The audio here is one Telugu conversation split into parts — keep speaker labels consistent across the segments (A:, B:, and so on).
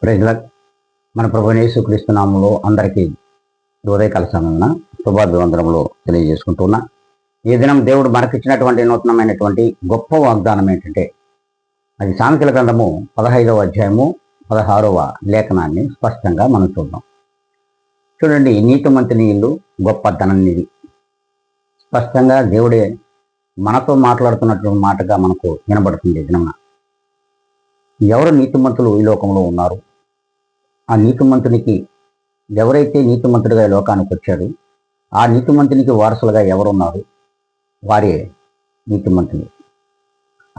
A: ప్రైజ్లార్డ్. మన ప్రభువైన యేసుక్రీస్తు నామములో అందరికీ ఉదయకాల సమయమున శుభాభివందనములు తెలియజేసుకుంటున్నా. ఈ దినం దేవుడు మనకిచ్చినటువంటి నూతనమైనటువంటి గొప్ప వాగ్దానం ఏంటంటే, అది సామెతల గ్రంథము 15వ అధ్యాయము 16వ లేఖనాన్ని స్పష్టంగా మనం చూద్దాం. చూడండి, నీతిమంతుని ఇల్లు గొప్ప ధననిధి. స్పష్టంగా దేవుడే మనతో మాట్లాడుతున్నటువంటి మాటగా మనకు వినబడుతుంది. దినం ఎవరు నీతిమంతులు ఈ లోకంలో ఉన్నారు? ఆ నీతిమంతునికి, ఎవరైతే నీతిమంతుడిగా ఈ లోకానికి వచ్చాడు, ఆ నీతిమంతునికి వారసులుగా ఎవరున్నారు? వారే నీతిమంతులు.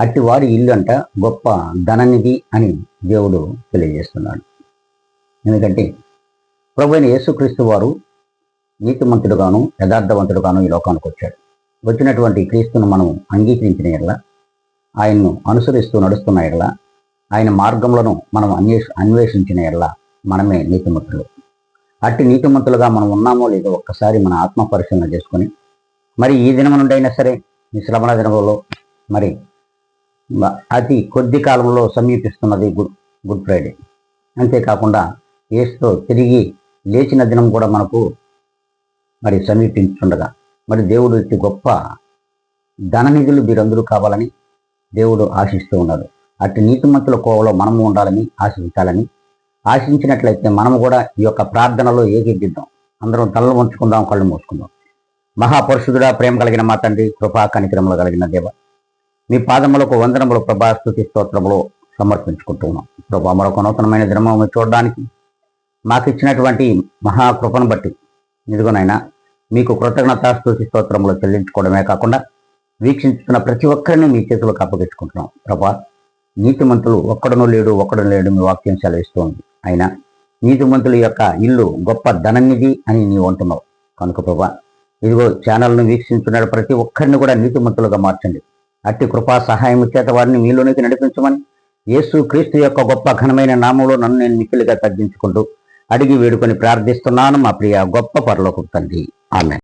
A: అట్టి వారి ఇల్లు అంట గొప్ప ధననిధి అని దేవుడు తెలియజేస్తున్నాడు. ఎందుకంటే ప్రభువైన యేసుక్రీస్తు వారు నీతిమంతుడుగాను యథార్థవంతుడుగాను ఈ లోకానికి వచ్చాడు. వచ్చినటువంటి క్రీస్తును మనం అంగీకరించిన ఎడల, ఆయన్ను అనుసరిస్తూ నడుస్తున్న ఎడల, ఆయన మార్గములను మనం అన్వేషించిన ఎడల మనమే నీతిమంతులు. అట్టి నీతిమంతులుగా మనం ఉన్నామో లేదో ఒక్కసారి మన ఆత్మ పరిశీలన చేసుకొని, మరి ఈ దినం నుండి అయినా సరే, ఈ శ్రమణ దినంలో మరి అతి కొద్ది కాలంలో సమీపిస్తున్నది గుడ్ ఫ్రైడే. అంతేకాకుండా యేసుతో తిరిగి లేచిన దినం కూడా మనకు మరి సమీపించుండగా, మరి దేవుడు ఇట్టి గొప్ప ధననిధులు మీరందరూ కావాలని దేవుడు ఆశిస్తూ ఉన్నాడు. అట్టి నీతిమంతుల కోవలో మనము ఉండాలని ఆశించాలని ఆశించినట్లయితే మనము కూడా ఈ యొక్క ప్రార్థనలో ఏకీభిద్దాం. అందరం తలలు ఉంచుకుందాం, కళ్ళు మూసుకుందాం. మహాపరిశుద్ధుడా, ప్రేమ కలిగిన మా తండ్రి, కృపా కనికరములు కలిగిన దేవ, మీ పాదములకు వందనములు, ప్రభా, స్తుతి స్తోత్రములు సమర్పించుకుంటున్నాం. ప్రభా, మరొక నూతనమైన దినము చూడడానికి మాకు ఇచ్చినటువంటి మహాకృపను బట్టి ఇదిగోనైనా మీకు కృతజ్ఞత స్తుతి స్తోత్రములు చెల్లించుకోవడమే కాకుండా వీక్షించుతున్న ప్రతి ఒక్కరిని మీ చేతులకు అప్పగించుకుంటున్నాం. ప్రభా, నీతిమంతులు ఒక్కడనూ లేడు మీ వాక్యం సెలవిస్తోంది. అయినా నీతిమంతుల యొక్క ఇల్లు గొప్ప ధననిధి అని నీవు అంటున్నావు. కనుక ప్రభా, ఇదిగో ఛానల్ను వీక్షించున్న ప్రతి ఒక్కరిని కూడా నీతిమంతులుగా మార్చండి. అట్టి కృపా సహాయం చేత వారిని మీలోనికి నడిపించమని యేసు క్రీస్తు యొక్క గొప్ప ఘనమైన నామంలో నన్ను నేను మిక్కిలిగా తగ్గించుకుంటూ అడిగి వేడుకొని ప్రార్థిస్తున్నాను మా ప్రియ గొప్ప పరలోకపు తండ్రి. ఆమేన్.